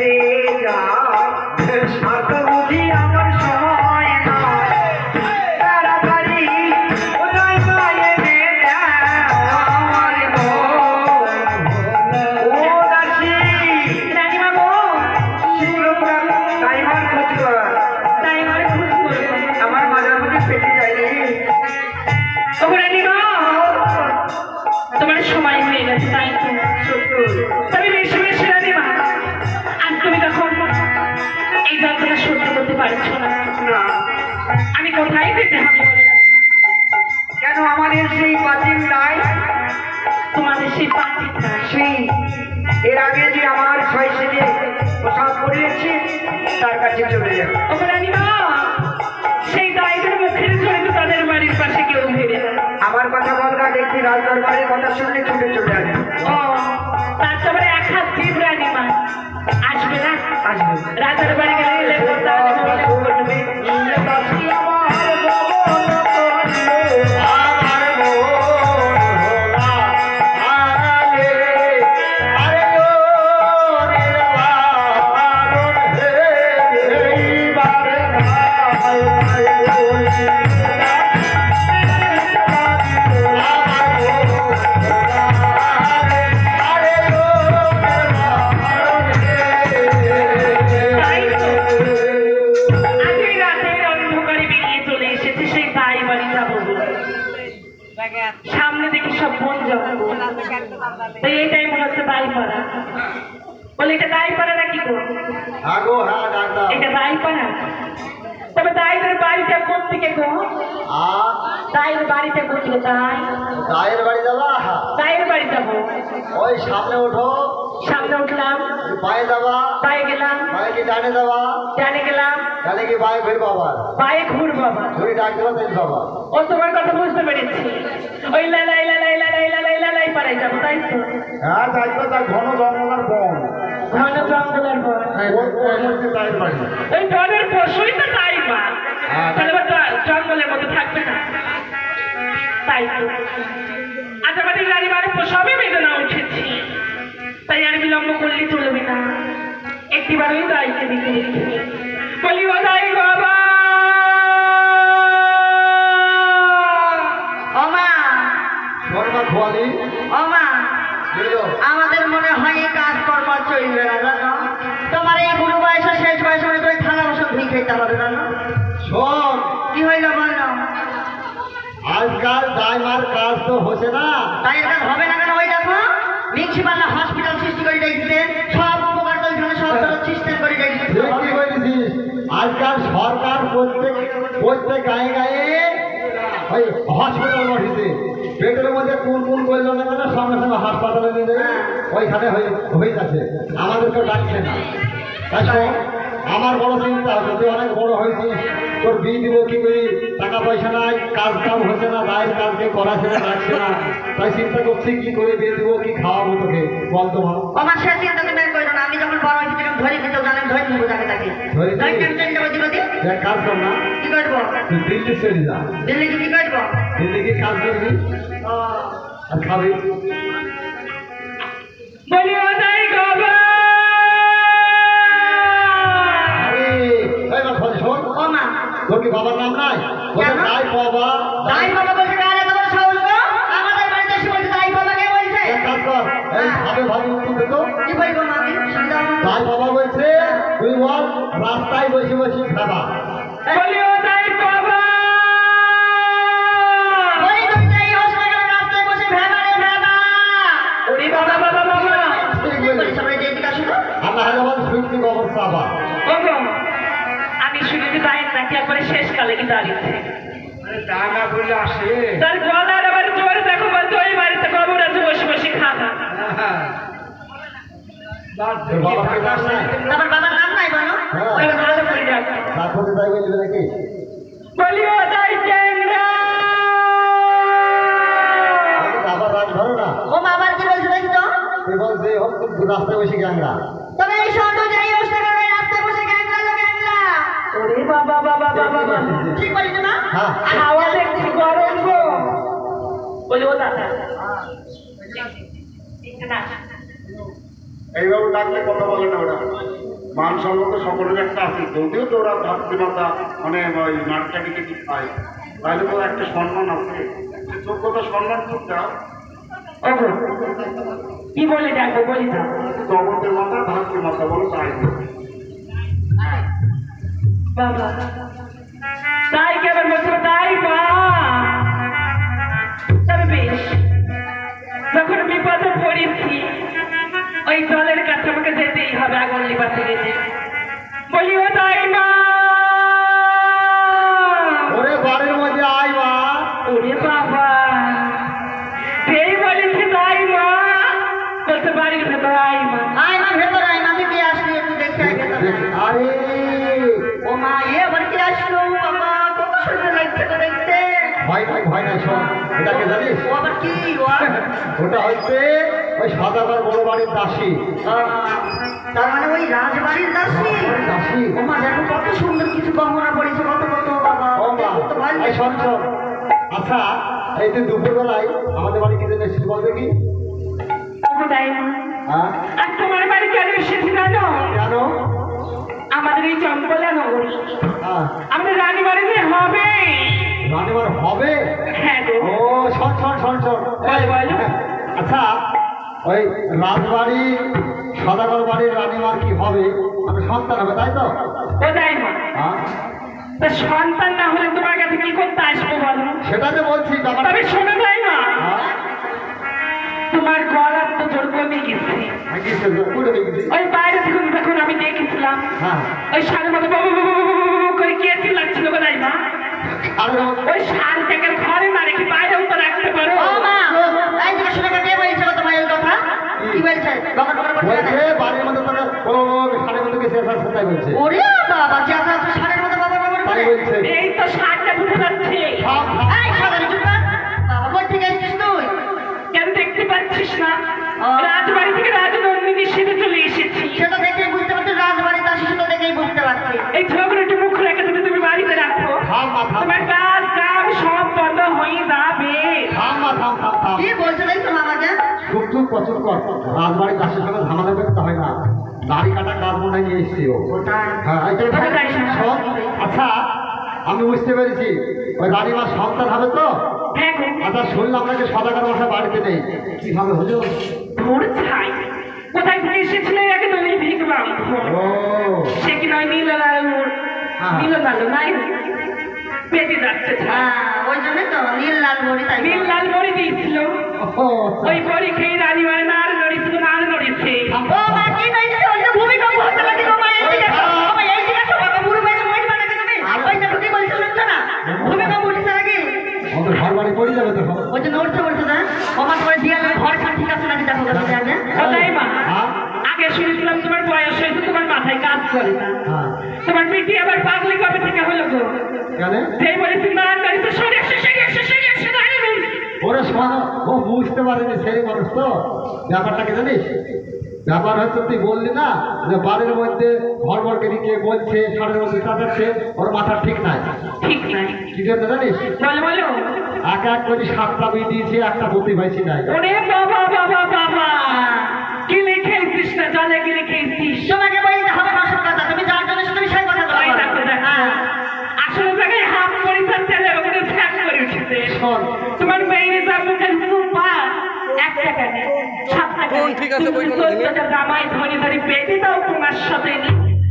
চলে যায় আর তো বুঝি আমার সময় নয় তাড়াতাড়ি ওই মায়ে নে আমার গো ও দাসী রানীমা গো শীঘ্র টাইমার খোঁজ কর টাইমার খোঁজ কর আমার মাজার মধ্যে পেটে যায় রে ও রানীমা তোমার সময় হয়ে গেছে তাই তো তবে বেশি বেশি রানীমা আর তুমি তখন এই যন্ত্রণা সহ্য করতে পারছো না আমি কোথায় যেতে হবে কেন আমাদের সেই প্রাচীন নাই তোমাদের সেই প্রাচীন নাই সেই এর আগে যে আমার শৈশবে প্রসাদ করিয়েছে তার কাছে চলে যাবে ও রানীমা সেই দায়ীদের মুখের ধরে তো তাদের বাড়ির পাশে কেউ ভেবে আমার কথা বলগা দেখি রাজদরবারের কথা শুনলে ছুটে চলে আসবে ও তারপরে এক হাত জীব রানীমা আসবে না আসবে রাজার বাড়ি গেলে সামনে দেখি সব বন জঙ্গল এইটাই মনে হচ্ছে দায়পাড়া বলে এটা দায়পাড়া নাকি গো এটা দায়পাড়া তবে দায়ের বাড়িটা কোন দিকে গো দায়ের বাড়িটা কোন দিকে দায়ের বাড়ি যাবা দায়ের বাড়ি যাবো ওই সামনে ওঠো সামনে উঠলাম পায়ে যাবা পায়ে গেলাম পায়ে কি ডানে যাবা ডানে গেলাম ডানে কি পায়ে ঘুরবো আবার পায়ে ঘুরবো আবার ঘুরে ডাক দেবো তাই বাবা ও তোমার কথা বুঝতে পেরেছি ওই লালাই লালাই লালাই লালাই লালাই পাড়ায় যাবো তাই তো হ্যাঁ তাই তো তার ঘন জঙ্গলের বন ঘন জঙ্গলের বন ওই বনের পশুই তো তাই মা তাহলে জঙ্গলের মধ্যে থাকবে না তাই তো আজ আমাদের রানীমার সবই বেদনা উঠেছি তাই আর বিলম্ব করলে চলবে না একটিবার ওই দায়কে দিকে বলি ও দাই বাবা আমাদের মনে হয় এই কাজকর্ম চলবে না জানো তোমার এই বুড়ো বয়সে শেষ বয়সে মনে করে থালা বসে ধুই খেতে হবে জানো শোন কি হইল বললো আজকাল দায়মার কাজ তো হচ্ছে না তাই এটা হবে না কেন ওই দেখো মিউনিসিপাল হসপিটাল সৃষ্টি করে রেখেছে সব উপকার তো এখানে সব সিস্টেম করে রেখেছে আজকাল সরকার প্রত্যেক গায়ে গায়ে ওই হসপিটাল বসেছে পেটের মধ্যে কোন কোন করলো না কেন সঙ্গে সঙ্গে হাসপাতালে নিয়ে যাবে ওইখানে হয়ে যাচ্ছে আমাদেরকে ডাকছে না তাই আমার বড় চিন্তা যদি অনেক বড় হয়েছিস তোর বিয়ে দিব কি করি টাকা পয়সা নাই কাজ কাম হচ্ছে না দায়ের কাজকে করাছে না রাখছে না তাই চিন্তা করছি কি করে বিয়ে দিব কি খাওয়াবো তোকে বলতো ভালো আমার সে চিন্তা তুমি করো না আমি যখন বড় হয়েছি তখন ধরে দিতে জানেন ধরে নিবো তাকে তাকে কাজ কর না কি করবো তুই দিল্লি চলে যা দিল্লি কি করবো দিল্লি কি কাজ করবি আর খাবি বলি ও দাই বাবা তোর কি বাবার নাম নাই দাই বাবা দাই বাবা বলছে কারে তোমার সাহস গো আমাদের বাড়িতে এসে বলছে দাই বাবা কে বলছে কাজ কর এই ভাবে ভাবে উত্তর দে তো কি বলবো আমি দাই বাবা বলছে তুই বল রাস্তায় বসে বসে খাবা বলি ও দাই বাবা বলি তুমি যাই হোস্টেলে রাস্তায় বসে ভাবা রে ভাবা ওরে বাবা বাবা বাবা ঠিক বলিস আমরা যে দিকে আসো আল্লাহ হাজার শুনতে অবস্থা আবার ওগো আমি শুনেছি দায়ের নাকি একবারে শেষ কালে কি দাঁড়িয়েছে টাকা বলে আসে তার গলার আবার জোর দেখো বলতো ওই বাড়িতে কবর আছে বসে বসে খাবা বাবা কাজ নাই তোমার বাবার নাম নাই বলো ওই ভালো করে যাও তারপরে তাই বলবে নাকি বলি ও দাই চ্যাংড়া আবার রাগ ধরো না ও বাবার কি বলছে দেখি তো তুই বল যে হোক তুই রাস্তায় বসে গ্যাংরা তবে এই শব্দ যাই হোস্টেলে রাস্তায় বসে গ্যাংলা লো গ্যাংলা ওরে বাবা বাবা বাবা ঠিক বলিস না হ্যাঁ হাওয়া দেখছি গরম গো বলি ও দাদা এইভাবে ডাকলে কথা বলে না ওরা মান সম্মত সকলের একটা আছে, যদিও তো ওরা ভাতৃমাতা মানে ওই নাটকাটি কিছু পায়, তাহলে তো একটা সম্মান আছে, যোগ্যতা সম্মান খুব দাও। ওগো কি বলে ডাকবো বলি তো? জগতের মাতা ভাতৃমাতা বলো তাই। বাবা তাই কেমন বলছো? তাই মা, তবে বেশ, যখন বিপদে পড়েছি ওই জলের কাছে আমাকে যেতেই হবে, আগুন লিবাতে গেছে। বলি ও তাই মা, ওরে বাড়ির মধ্যে আয় মা। ওরে বাবা, সেই বলেছে তাই মা, বলতে বাড়ির ভেতর আই মা। আয় মা ভেতর আয়, আমি দিয়ে আসলি একটু দেখতে আয় ভেতর আয়। আরে ও মা এ আবার কি আসলো বাবা, কত সুন্দর লাগছে তো দেখতে। ভয় নাই শোন, এটাকে জানিস? ও আবার কি ও ওটা হচ্ছে ওই সদাগর বড় বাড়ির দাসী। তার মানে ওই রাজবাড়ির দাসী। দাসী। ও মা দেখো কত সুন্দর কিছু গহনা পড়েছে, কত কত বাবা, ও মা, তো ভালো এই শোন শোন। আচ্ছা এই যে দুপুরবেলায় আমাদের বাড়ি কি জন্য এসেছিস বলবে কি? ওগো তাই মা, হ্যাঁ আর তোমার বাড়ি কেন এসেছি জানো? কেন? আমাদের এই চম্পলা নগরী হ্যাঁ আমাদের রানী বাড়িতে হবে। রানীমার হবে? হ্যাঁ গো। ও শোন শোন শোন শোন। বল, বল। আচ্ছা ওই রাজবাড়ি সদাগর বাড়ির রানীমার কি হবে? আমি সন্তান হবে তাই তো? ও তাই মা, হ্যাঁ তা সন্তান না হলে তোমার কাছে কি করতে আসবো বলো? সেটা তো বলছি ব্যাপারটা। তবে শোনো তাই মা, হ্যাঁ তোমার গলার তো জোর কমে গেছে। আমি কি বলবো? কোথায় গেছি? ওই বাইরে থেকে যখন আমি দেখেছিলাম হ্যাঁ ওই সারের মতো বাবু বাবু বাবু বাবু করে কে চিল্লাচ্ছিল গো তাই মা? আরে ওই সারটাকে ঘরে না রেখে বাইরেও তো রাখতে পারো। ও মা এই যে শুনে কে বলছে কত ভাই এই কথা কি বলছে বকর বকর করছে বলছে না? বাড়ির মধ্যে তোকে কোনো লোক সাড়ে মধ্যে গেছে তাই বলছে। ওরে বাবা চাচা আছে সারের মতো বাবা বাবা তাই করে বলছে। এই তো সারটা বুঝে যাচ্ছে। থাম, থাম। এই সাধারণ চুপ কর বাবা কই থেকে এসেছিস তুই? কেন দেখতে পাচ্ছিস না? ও। রাজবাড়ি থেকে রাজনন্দিনী সেটা চলে এসেছি। সেটা দেখেই বুঝতে পারছি রাজবাড়ির দাসী, সেটা দেখেই বুঝতে পারছি। এই ঝগড়াটি মুখ রেখে যদি তুমি বাড়িতে রাখো থাম মা, থাম। তোমার কাজ কাম সব বন্ধ হয়ে যাবে। থাম মা, থাম, থাম, থাম। কি বলছে দেখছো মামাকে? চুপ চুপ প্রচুর কর। রাজবাড়ির দাসের সঙ্গে ঝামেলা করতে হয় না। দাড়ি কাটা কাজ মনে হয় নিয়ে এসছি ও। হ্যাঁ, এই তো তবে তাই শোনো। শোন, আচ্ছা আমি বুঝতে পেরেছি ওই রানীমার সন্তান হবে তো? হ্যাঁ গো, আচ্ছা শুনলাম নাকি সদাগর মশাই বাড়িতে নেই, কিভাবে হলো? তোর ছাই কোথায় থেকে এসেছিলে একে তো নেই ভিগলাম। ও সে কি নয় নীলালালুর হ্যাঁ। নীলালালু নাই পেটে যাচ্ছে ছাই। ওই জন্যই তো নীল লাল বড়ি তাই তো। নীলাল বড়ি দিয়েছিল, ও, ওই বড়ি খেয়ে রানীমার নার নড়েছিল, নার নড়েছে। ও মা কি কইছে? ওই যে ভূমিকম্প হচ্ছে নাকি গো মা? এইদিকে আসো বাবা, এইদিকে আসো বাবা, বুড়ো বয়সে মরে যাবে নাকি তুমি? ওই দেখো কি বলছো শুনছো না? ভূমিকম্প উঠেছে নাকি? আমাদের ঘর বাড়ি পড়ে যাবে তো সব। ওই যে নড়ছে বলছো না? ও মা তোমার দিয়ালে ঘর খান ঠিক আছে নাকি দেখো দেখো দেখো। ও তাই মা, হ্যাঁ? আগে শুনেছিলাম তোমার বয়স হয়েছে, তোমার মাথায় কাজ করে না। হ্যাঁ। তোমার পিঠি আবার পাগলি কবে থেকে হলো গো? কেন? সেই বলেছি নার নড়েছে, সরে এসে সরে এসে সরে এসে দাঁড়িয়ে রয়েছে। ওরে শোনো, ও বুঝতে পারেনি ছেলে মানুষ তো। ব্যাপারটাকে জানিস? ব্যাপার হচ্ছে তুই বললি না যে বাড়ির মধ্যে ঘর বরকে কে বলছে, সাড়ের মধ্যে চাটাচ্ছে, ওর মাথা ঠিক নাই। ঠিক নাই, কি জন্য জানিস? বলো বলো। এক এক করে 7টা বিয়ে দিয়েছি, একটা প্রতি পাইছি নাই। ওরে বাবা বাবা বাবা, কি লিখেছিস না জলে কি লিখেছিস? তোমাকে বলতে হবে না সব কথা, তুমি যার জন্য তুমি সেই কথা ওই বলো। দেখো দেখো, হ্যাঁ। আসলে জায়গায় হাত পরিচার তেলের ওপরে স্যাক করে উঠেছে। শোন, তোমার মেয়ে যার মুখের সুপা এক টাকানে 7 টাকা। ঠিক আছে, বই কোনো দিনই। জামাই ধরে ধরে পেটে দাও তোমার সাথে,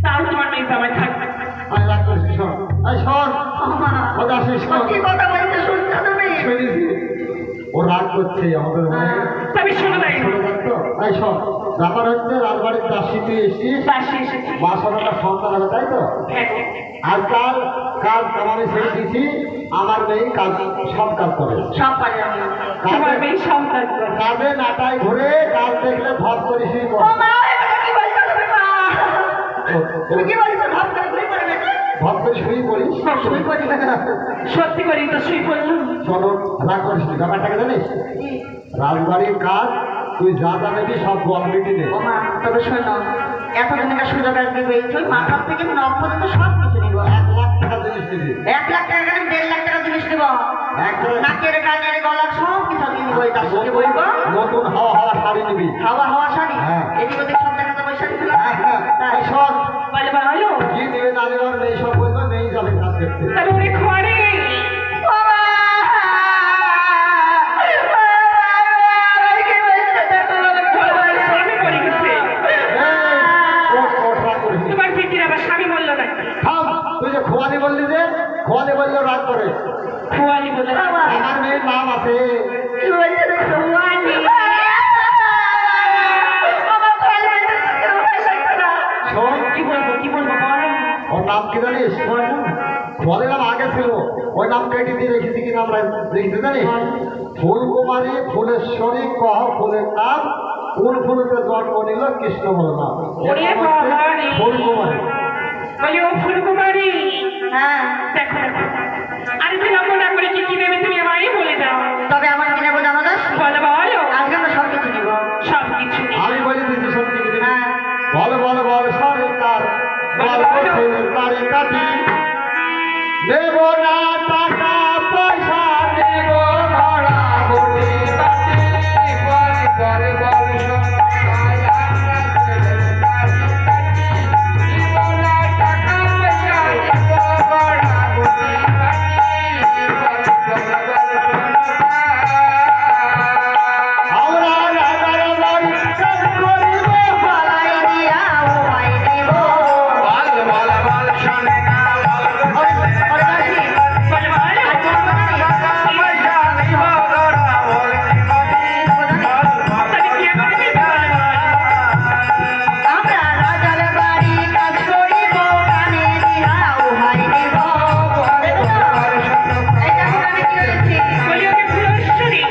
তাও তোমার মেয়ে জামাই থাকবে। আমি রাগ করিস নি, শোন। এই শোন, ও মা, ও দাসী ও শোন। কি কথা বলছে শুনছো তুমি? শুনেছি। ও রাগ করছে আমাদের মনে। তবে শোনো নাই, শোনো দেখতো? এই শোন, ব্যাপার হচ্ছে রাজবাড়ির দাসী তুই এসছিস, বাসে এসেছি। মা সন্তানটা সন্তান হবে তাই তো? হ্যাঁ। আজকাল কাজ কামানে ছেড়ে দিয়েছি, আমার মেয়ে কাজ সব কাজ করে। সব পারি আমি। তোমার মেয়ে সন্তান করে। কাজে নাটাই ঘুরে কাজ দেখলে ধপ করে শুরু ও করে। মা, এটা কি বলছো তুমি মা? তুমি কি বলছো? ভাব করে ঘুরে পড়ে নাকি? ধপ করে শুরু করিস। শুই করি। সত্যি করি তো শুই পড়লাম। শোনো, রাগ করিস নি, ব্যাপারটাকে জানিস? রাজবাড়ির কাজ তুই যা যা নেবি সব বল মিটি নে। ও মা, তবে শোনো, এতদিনের সুযোগ আসবে পেয়েছো, মাথার থেকে নখ পর্যন্ত সব কিছু নিব। 1 লাখ টাকা জিনিস নিবি। 1 লাখ টাকা কেন 1.5 লাখ টাকা জিনিস নিব। 1 লাখ নাকের কানের গলার সব কিছু আমি নিব। তার সঙ্গে বলবো নতুন হাওয়া হাওয়া শাড়ি নিবি। হাওয়া হাওয়া শাড়ি, হ্যাঁ। এদিক ওদিক সব জায়গাতে পয়সা দিছিল। এই শোন, তাহলে ওরে খোয়ারে স্বামী মরে গেছে। তোমার পিটির আবার স্বামী মরলো নাকি? তুই যে খোয়ালি বললি যে খোয়ালি বললেও রাগ করে। খোয়ালি বলে আমার মেয়ের নাম আছে। শোন, কি বলবো বল। ওর নাম কি জানিস? খোয়ালি নাম আগে ছিল, ওই নাম কেটে দিয়ে রেখেছি কি নাম রেখেছি জানিস? ফুলকুমারী ফুলেশ্বরী কহ ফুলের নাম, কোন ফুলতে জন্ম নিল কৃষ্ণ বল নাম। ওরে বাবা রে। ফুলকুমারী। বলি ও ফুলকুমারী, দেখো আরে তুই নম্বর না করে কি নেবে তুমি আমায় বলে দাও। তবে আমার কি নেবো জানো তো? বলো আজকে আমরা সব কিছু নিবো। সব কিছু আমি বলে দিচ্ছি সত্যি কি দেবে? হ্যাঁ। বল বল বল সরকার সরকারি কাটি দেব না টাকা পয়সা দেব ভাড়া গতি কাটি বল বল বল সরকার দেব না টাকা পয়সা দেব ভাড়া গতি কাটি বল বল আমরা রাজার বাড়ি কাজ করিব পালাই দিয়া ও ভাই দেব। বল বল বল শোনে না বল ওরে দাসী, বলো পয়সা নিব গড়া বল তাহলে কি করবি আমরা রাজার বাড়ি কাজ করিব, কানে দিয়া ও ভাই দেব। দেখো তো? এই দেখো কানে কি হয়েছে? বলি ওকে ফুলেশ্বরী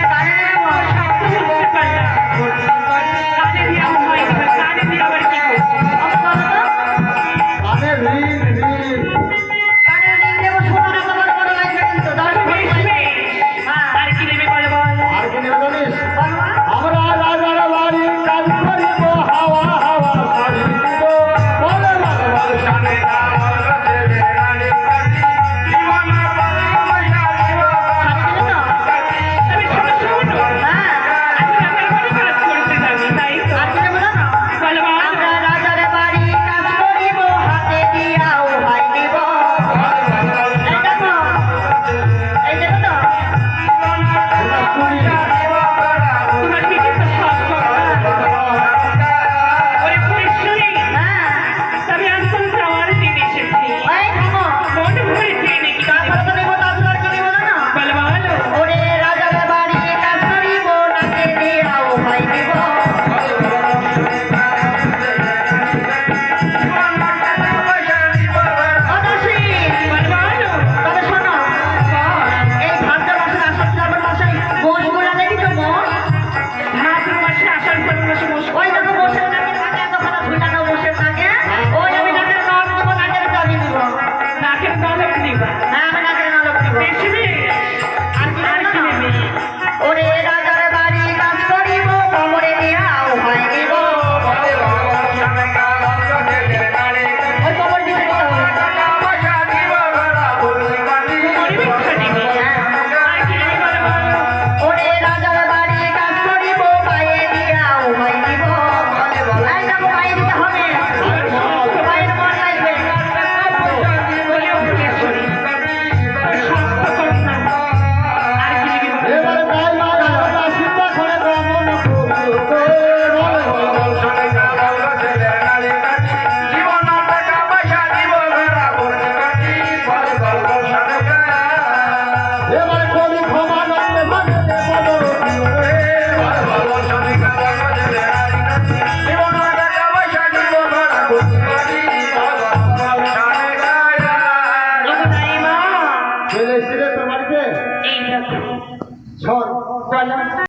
কানে নেব। বুঝতে পারলাম। কানে দিয়ে হয় কানে দিয়ে আবার কি করবো? মানে ঋণ কানে রিং দেব, সোনার একেবারে বড় লাগবে কিন্তু। দশ ভরি লাগবে। হ্যাঁ। আর কি নেবে বলো আর কি নেবে জানিস? বলো মা। আমরা রাজার বাড়ি কাজ করিব হাওয়া হাওয়া শাড়ি দিব বল বল বল শোনে না বল দেবে রানী কাটি জীবন বল পয়সা দিব তবে শোনো হ্যাঁ। আমি রাতের বাড়ি কাজ করতে যাবি তাই তো আর কি নেব জানো? বলো আমরা রাজার বাড়ি কাজ করিব, হাতে দিয়া ও ভাই দেব। এই দেখো, এই দেখো তো? তোমার পিঠে তো সব ওরে ফুলেশ্বরী হ্যাঁ। তবে আসল যাওয়ার দিন এসেছি ওই থামো। মন ভরেছে নাকি তারপরে তো নেব, তারপরে আর কি নেব জানো? বলো ওরে রাজার বাড়ি কাজ করিব, নাকে দিয়া ও ভাই দেব। ও দাসী, বলো তবে শোনো, এই ভাদ্র মাসের আসল শ্রাবণ মাসে মোষগুলা দেখি তো মোষ? ভাদ্র মাসে আষাঢ় শ্রাবণ মাসে মোষ ওই দেখো মোষের নাকে থাকে এতখানা ঝুলানো মোষের নাকে। ওই আমি নাকের নখ দেবো, নাকের চাবি দিব। নাকের নলক নিবা হ্যাঁ, আমি নাকের নলক দিব। বেশি আর কি আর নেব কি জানো? নেবে ওরে রাজার বাড়ি কাজ করিব, কোমরে দিয়া ও ভাই দিব। ওই কোমর দিতে দিতে হবে। কোমরে ভিক্ষা নিবে আর কি নেবে বলো ওরে রাজার বাড়ি কাজ করিব, পায়ে দিয়া ও ভাই দিব। এই দেখো, পায়ে দিতে হবে। পায়ের মন লাগবে। বলি ও ফুলেশ্বরী শক্ত কর না আর কি নেবে বলো এবারে তাই রাজা চিন্তা করে ব্রাহ্মণ বল বল বল শোনে না বল দেবে রানী কাটি জীবন টাকা পয়সা দিব ভাড়া গতি কাটি বল বল বল শোনে না এবারে